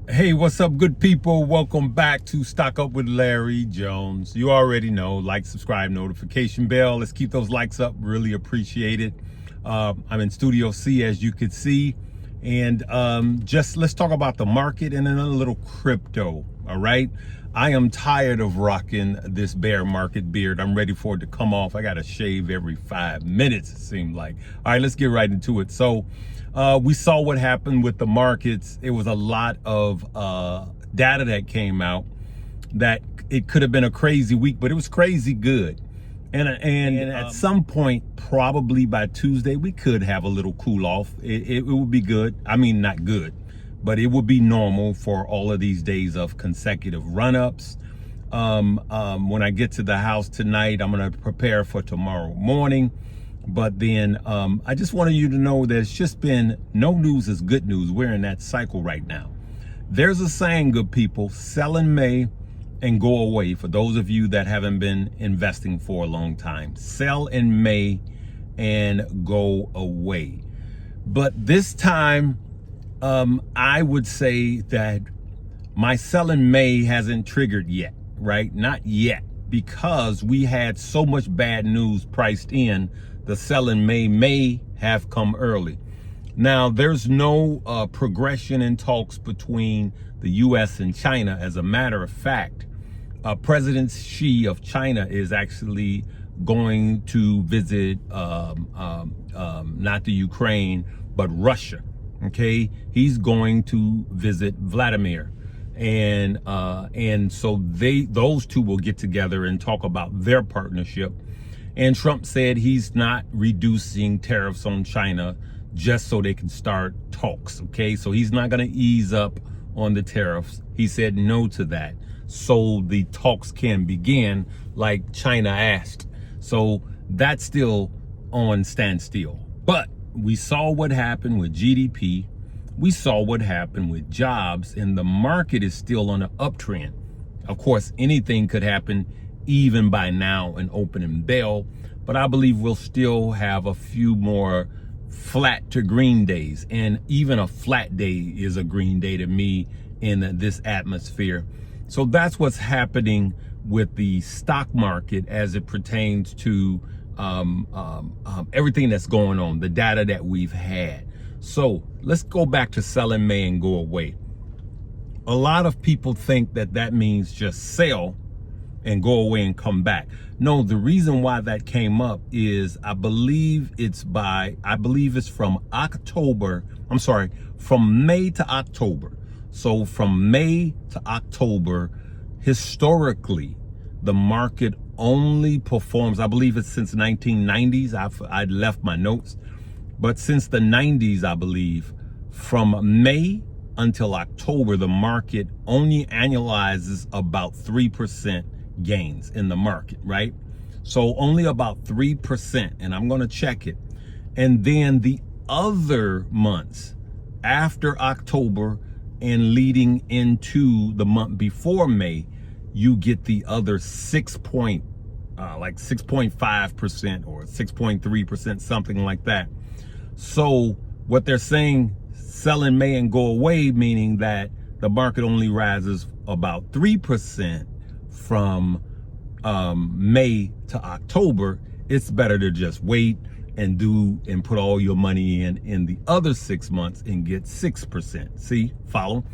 Hey, what's up, good people? Welcome back to Stock Up with Larry Jones. You already know, like, subscribe, notification bell. Let's keep those likes up. Really appreciate it. I'm in Studio C, as you could see. And just let's talk about the market and then a little crypto, all right? I am tired of rocking this bear market beard. I'm ready for it to come off. I got to shave every 5 minutes, it seemed like. All right, let's get right into it. So we saw what happened with the markets. It was a lot of data that came out that it could have been a crazy week, but it was crazy good. And at some point, probably by Tuesday, we could have a little cool off. It would be good. I mean, not good, but it would be normal for all of these days of consecutive run-ups. When I get to the house tonight, I'm going to prepare for tomorrow morning. But then I just wanted you to know there's just been no news is good news. We're in that cycle right now. There's a saying, good people, sell in May and go away. For those of you that haven't been investing for a long time, sell in May and go away. But this time, I would say that my sell in May hasn't triggered yet, right? Not yet, because we had so much bad news priced in. The sell in may have come early. Now, there's no progression in talks between the U.S. and China. As a matter of fact, President Xi of China is actually going to visit not the Ukraine, but Russia. Okay, he's going to visit Vladimir, and so those two will get together and talk about their partnership. And Trump said he's not reducing tariffs on China just so they can start talks. Okay, so he's not going to ease up on the tariffs. He said no to that, so the talks can begin like China asked. So that's still on standstill. But we saw what happened with GDP. We saw what happened with jobs, and the market is still on an uptrend. Of course, anything could happen even by now an opening bell, but I believe we'll still have a few more flat to green days, and even a flat day is a green day to me in this atmosphere. So that's what's happening with the stock market as it pertains to everything that's going on, the data that we've had. So let's go back to sell in May and go away. A lot of people think that that means just sell and go away and come back. No, the reason why that came up is I believe it's from May to October. So from May to October, historically, the market only performs, I believe it's since 1990s. I'd left my notes, but since the 90s, I believe, from May until October, the market only annualizes about 3% gains in the market, right? So only about 3%, and I'm going to check it. And then the other months after October and leading into the month before May, you get the other 6.5% or 6.3%, something like that. So what they're saying, sell in May and go away, meaning that the market only rises about 3% from May to October. It's better to just wait and put all your money in the other 6 months and get 6%. See, follow?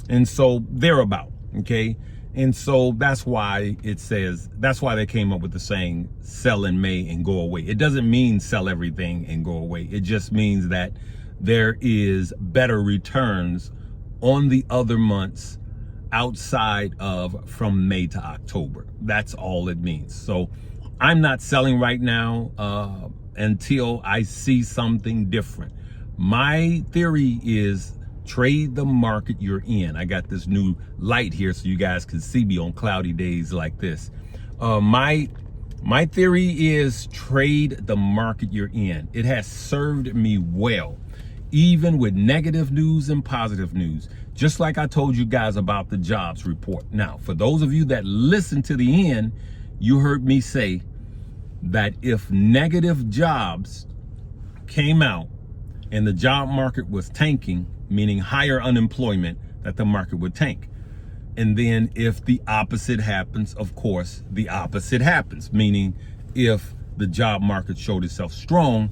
And so thereabout, okay? And so that's why they came up with the saying sell in May and go away. It doesn't mean sell everything and go away. It just means that there is better returns on the other months outside of from May to October. That's all it means. So I'm not selling right now until I see something different. My theory is trade the market you're in. I got this new light here so you guys can see me on cloudy days like this. My theory is trade the market you're in. It has served me well, even with negative news and positive news. Just like I told you guys about the jobs report. Now, for those of you that listen to the end, you heard me say that if negative jobs came out and the job market was tanking, meaning higher unemployment, that the market would tank. And then if the opposite happens, of course, the opposite happens, meaning if the job market showed itself strong,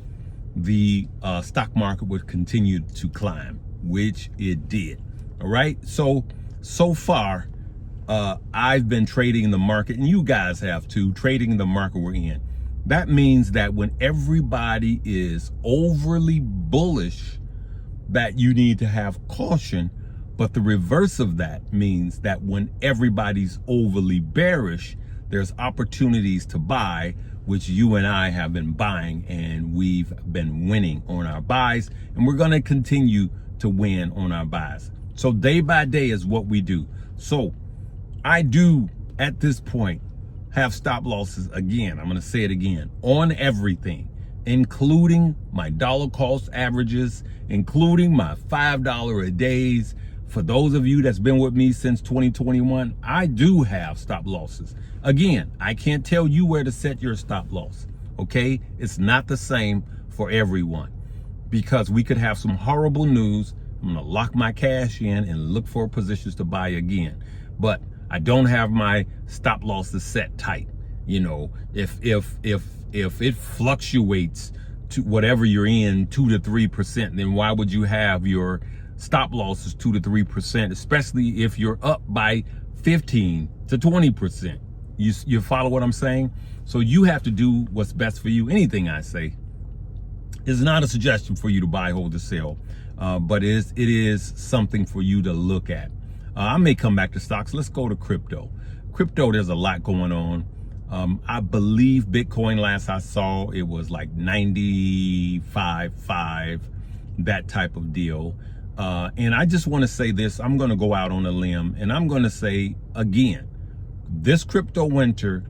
the stock market would continue to climb, which it did. All right. So far, I've been trading the market, and you guys have too, trading the market we're in. That means that when everybody is overly bullish, that you need to have caution. But the reverse of that means that when everybody's overly bearish, there's opportunities to buy, which you and I have been buying, and we've been winning on our buys, and we're going to continue to win on our buys. So day by day is what we do. So I do at this point have stop losses again. I'm going to say it again on everything, including my dollar cost averages, including my $5 a days. For those of you that's been with me since 2021, I do have stop losses. Again, I can't tell you where to set your stop loss. Okay. It's not the same for everyone, because we could have some horrible news. I'm going to lock my cash in and look for positions to buy again. But I don't have my stop losses set tight. You know, if it fluctuates to whatever you're in, 2 to 3%, then why would you have your stop losses 2 to 3%, especially if you're up by 15 to 20%? You follow what I'm saying? So you have to do what's best for you. Anything I say is not a suggestion for you to buy, hold, or sell, but it is something for you to look at. I may come back to stocks. Let's go to crypto. Crypto, there's a lot going on. I believe Bitcoin, last I saw, it was like 95.5, that type of deal. And I just want to say this. I'm going to go out on a limb, and I'm going to say again, this crypto winter,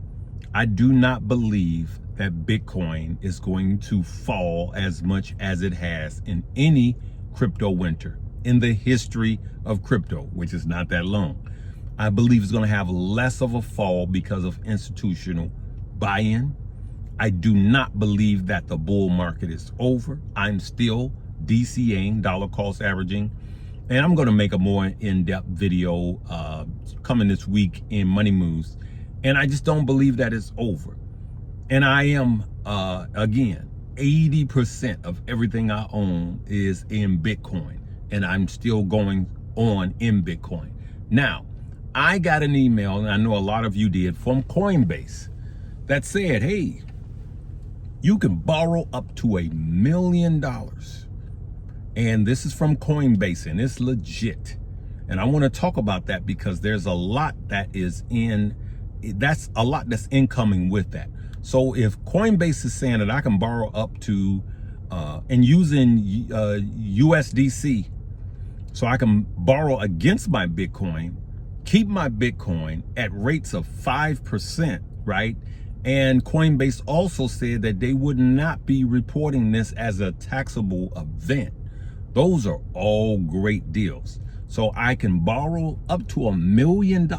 I do not believe that Bitcoin is going to fall as much as it has in any crypto winter in the history of crypto, which is not that long. I believe it's going to have less of a fall because of institutional buy-in. I do not believe that the bull market is over. I'm still DCAing, dollar cost averaging, and I'm going to make a more in-depth video coming this week in Money Moves. And I just don't believe that it's over. And I am, again, 80% of everything I own is in Bitcoin, and I'm still going on in Bitcoin. Now, I got an email, and I know a lot of you did, from Coinbase that said, hey, you can borrow up to $1 million. And this is from Coinbase, and it's legit. And I want to talk about that because there's a lot that is that's incoming with that. So if Coinbase is saying that I can borrow up to, and using USDC, so I can borrow against my Bitcoin, keep my Bitcoin at rates of 5%, right? And Coinbase also said that they would not be reporting this as a taxable event. Those are all great deals. So I can borrow up to $1 million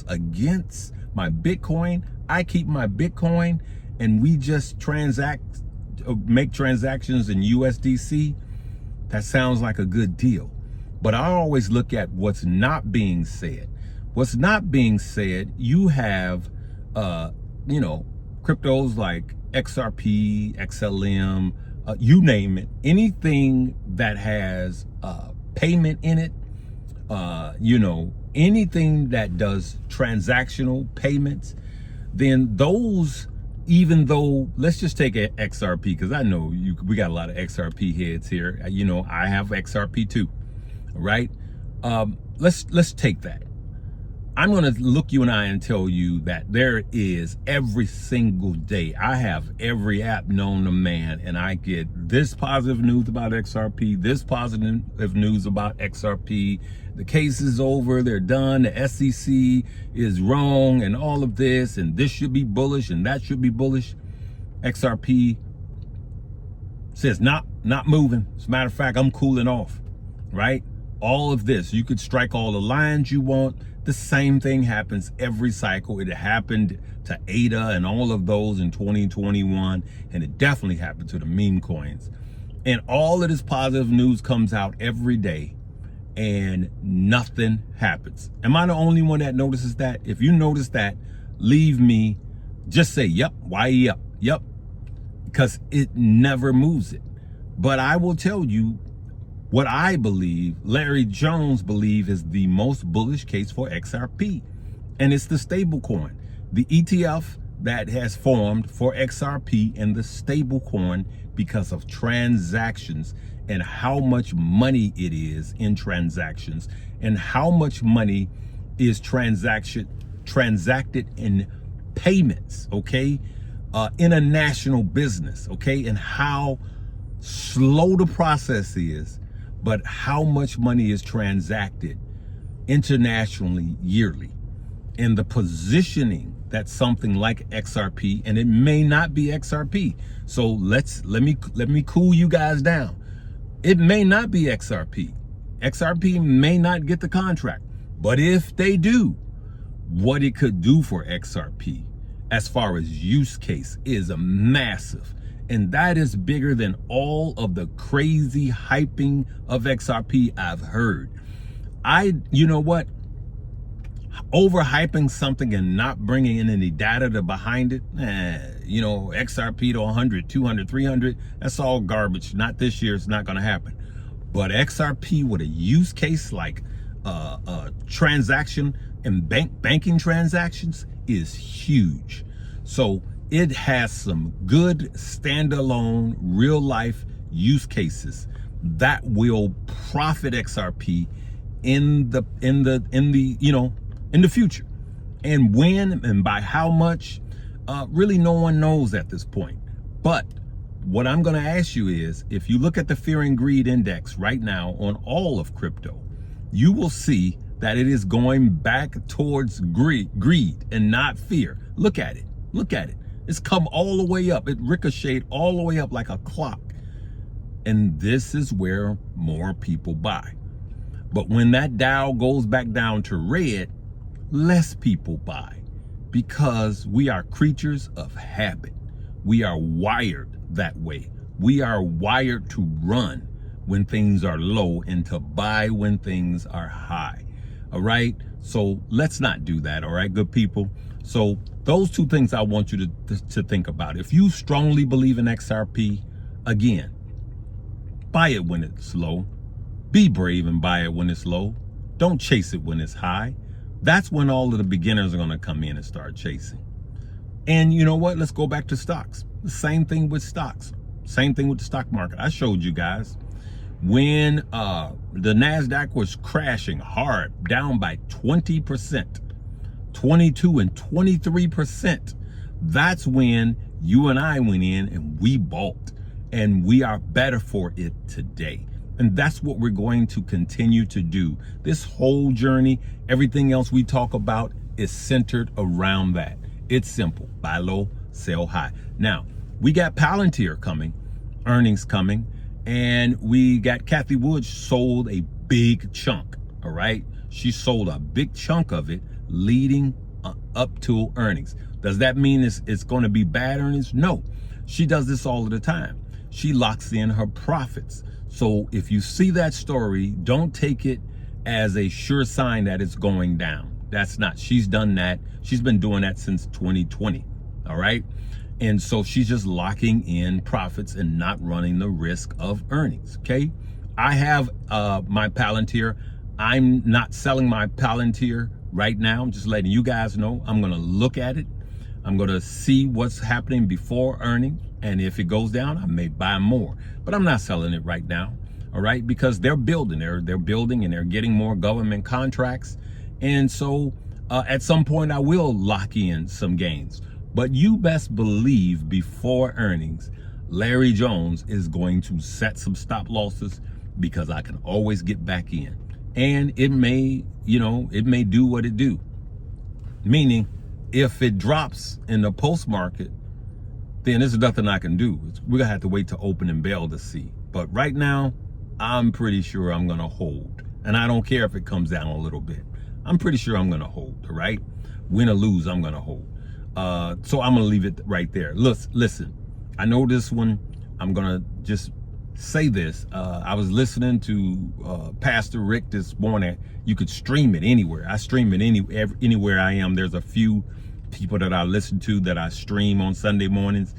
against my Bitcoin. I keep my Bitcoin, and we just make transactions in USDC. That sounds like a good deal. But I always look at what's not being said. What's not being said, you have, cryptos like XRP, XLM, you name it, anything that has payment in it, anything that does transactional payments, then those, even though, let's just take a XRP, because I know we got a lot of XRP heads here. I have XRP too, right? Let's take that. I'm going to look you in the eye and tell you that there is every single day. I have every app known to man, and I get this positive news about XRP, this positive news about XRP. The case is over. They're done. The SEC is wrong, and all of this, and this should be bullish, and that should be bullish. XRP says not moving. As a matter of fact, I'm cooling off, right? All of this, you could strike all the lines you want. The same thing happens every cycle. It happened to ADA and all of those in 2021, and it definitely happened to the meme coins. And all of this positive news comes out every day, and nothing happens. Am I the only one that notices that? If you notice that, leave me, just say, yep, why yep, yep, because it never moves it. But I will tell you what I believe, Larry Jones believe is the most bullish case for XRP, and it's the stable coin, the ETF that has formed for XRP and the stable coin because of transactions and how much money it is in transactions and how much money is transacted in payments, okay, international business, okay, and how slow the process is, but how much money is transacted internationally yearly, and the positioning that something like XRP, and it may not be XRP. So let me cool you guys down. It may not be XRP. XRP may not get the contract, but if they do, what it could do for XRP as far as use case is a massive, and that is bigger than all of the crazy hyping of XRP I've heard. You know what? Overhyping something and not bringing in any data to behind it, XRP to 100, 200, 300, that's all garbage. Not this year, it's not going to happen. But XRP with a use case like transaction and banking transactions is huge. So it has some good standalone real life use cases that will profit XRP in the future. And when and by how much, really no one knows at this point. But what I'm going to ask you is, if you look at the fear and greed index right now on all of crypto, you will see that it is going back towards greed and not fear. Look at it. Look at it. It's come all the way up. It ricocheted all the way up like a clock. And this is where more people buy. But when that Dow goes back down to red, less people buy, because we are creatures of habit. We are wired that way. We are wired to run when things are low and to buy when things are high. All right. So let's not do that. All right, good people. So those two things I want you to think about. If you strongly believe in XRP, again, buy it when it's low. Be brave and buy it when it's low. Don't chase it when it's high. That's when all of the beginners are going to come in and start chasing. And you know what? Let's go back to stocks. The same thing with stocks. Same thing with the stock market. I showed you guys when the NASDAQ was crashing hard, down by 20%, 22 and 23%. That's when you and I went in and we bought, and we are better for it today. And that's what we're going to continue to do. This whole journey, everything else we talk about is centered around that. It's simple. Buy low, sell high. Now, we got Palantir coming, earnings coming, and we got Kathy Wood sold a big chunk, all right? She sold a big chunk of it leading up to earnings. Does that mean it's going to be bad earnings? No. She does this all of the time. She locks in her profits. So if you see that story, don't take it as a sure sign that it's going down. That's not. She's done that. She's been doing that since 2020. All right. And so she's just locking in profits and not running the risk of earnings. Okay. I have my Palantir. I'm not selling my Palantir right now. I'm just letting you guys know. I'm going to look at it. I'm going to see what's happening before earnings. And if it goes down, I may buy more. But I'm not selling it right now. All right. Because they're building. They're building and they're getting more government contracts. And so at some point, I will lock in some gains. But you best believe before earnings, Larry Jones is going to set some stop losses, because I can always get back in. And it may, it may do what it do. Meaning, if it drops in the post market, then there's nothing I can do. We're going to have to wait to open and bail to see. But right now, I'm pretty sure I'm going to hold. And I don't care if it comes down a little bit. I'm pretty sure I'm going to hold, all right? Win or lose, I'm going to hold. So I'm going to leave it right there. Listen, I know this one, I'm going to just say this. I was listening to Pastor Rick this morning. You could stream it anywhere. I stream it anywhere I am. There's a few people that I listen to that I stream on Sunday mornings.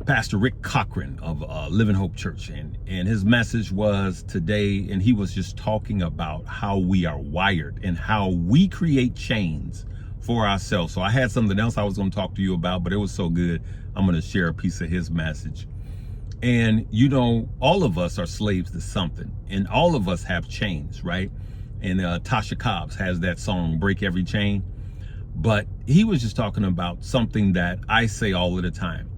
Pastor Rick Cochran of Living Hope Church, and his message was today, and he was just talking about how we are wired and how we create chains for ourselves. So I had something else I was going to talk to you about, but it was so good, I'm going to share a piece of his message. And you know, all of us are slaves to something, and all of us have chains, right? And Tasha Cobbs has that song, Break Every Chain. But he was just talking about something that I say all of the time.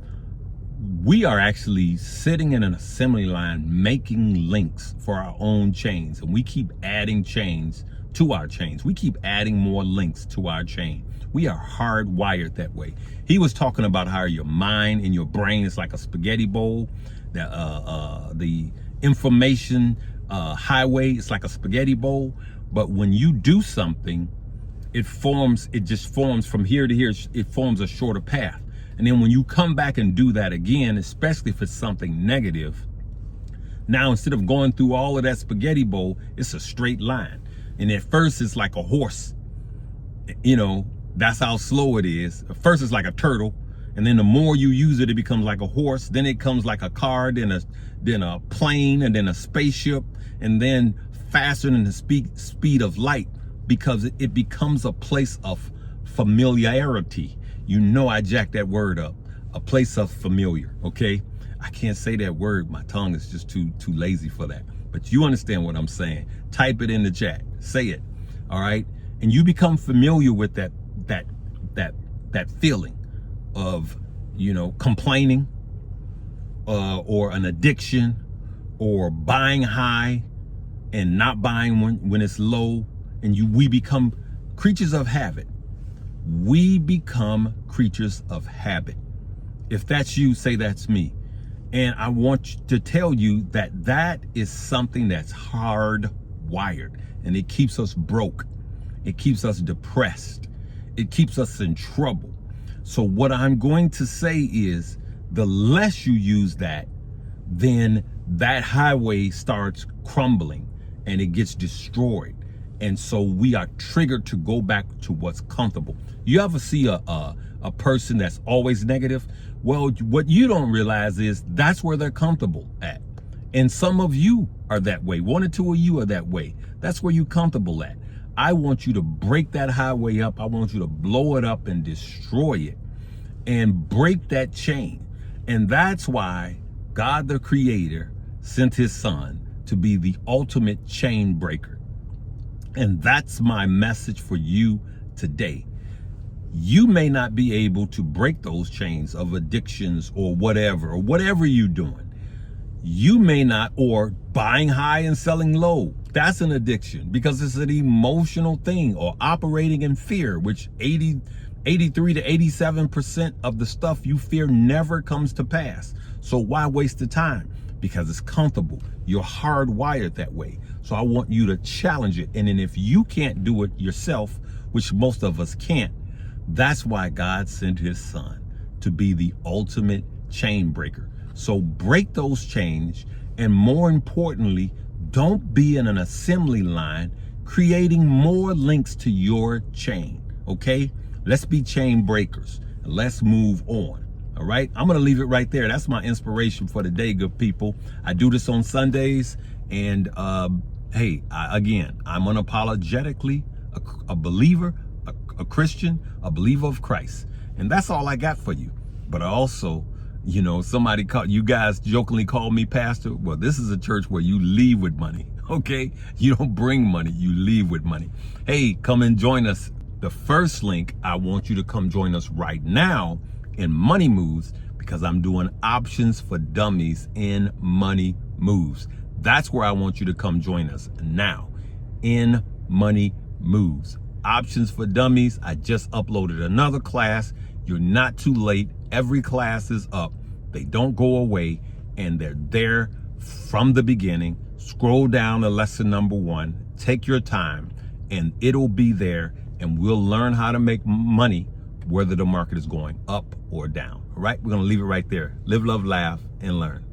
We are actually sitting in an assembly line making links for our own chains, and we keep adding chains to our chains. We keep adding more links to our chain. We are hardwired that way. He was talking about how your mind and your brain is like a spaghetti bowl. The information highway is like a spaghetti bowl, but when you do something, it just forms from here to here. It forms a shorter path. And then when you come back and do that again, especially if it's something negative, now instead of going through all of that spaghetti bowl, it's a straight line. And at first it's like a horse. You know, that's how slow it is. At first it's like a turtle. And then the more you use it, it becomes like a horse. Then it comes like a car, then a plane, and then a spaceship, and then faster than the speed of light, because it becomes a place of familiarity. You know, I jacked that word up. A place of familiar, okay? I can't say that word. My tongue is just too lazy for that. But you understand what I'm saying. Type it in the chat. Say it, all right? And you become familiar with that feeling of, you know, complaining or an addiction or buying high and not buying when it's low. And we become creatures of habit. We become creatures of habit. If that's you, say that's me. And I want to tell you that is something that's hardwired, and it keeps us broke. It keeps us depressed. It keeps us in trouble. So what I'm going to say is, the less you use that, then that highway starts crumbling and it gets destroyed. And so we are triggered to go back to what's comfortable. You ever see a person that's always negative? Well, what you don't realize is that's where they're comfortable at. And some of you are that way. One or two of you are that way. That's where you're comfortable at. I want you to break that highway up. I want you to blow it up and destroy it and break that chain. And that's why God, the Creator, sent his son to be the ultimate chain breaker. And that's my message for you today. You may not be able to break those chains of addictions or whatever you're doing. You may not, or buying high and selling low. That's an addiction because it's an emotional thing, or operating in fear, which 83 to 87% of the stuff you fear never comes to pass. So why waste the time? Because it's comfortable. You're hardwired that way. So I want you to challenge it. And then if you can't do it yourself, which most of us can't, that's why God sent his son to be the ultimate chain breaker. So break those chains, and more importantly, don't be in an assembly line creating more links to your chain, okay? Let's be chain breakers. Let's move on, all right? I'm going to leave it right there. That's my inspiration for the day, good people. I do this on Sundays, and hey, I'm unapologetically a believer, a Christian, a believer of Christ. And that's all I got for you. But I also, you know, you guys jokingly call me pastor. Well, this is a church where you leave with money, okay? You don't bring money, you leave with money. Hey, come and join us. The first link, I want you to come join us right now in Money Moves, because I'm doing options for dummies in Money Moves. That's where I want you to come join us now in Money Moves. Options for dummies. I just uploaded another class. You're not too late. Every class is up. They don't go away, and they're there from the beginning. Scroll down to lesson number 1. Take your time, and it'll be there, and we'll learn how to make money whether the market is going up or down. All right, we're going to leave it right there. Live, love, laugh, and learn.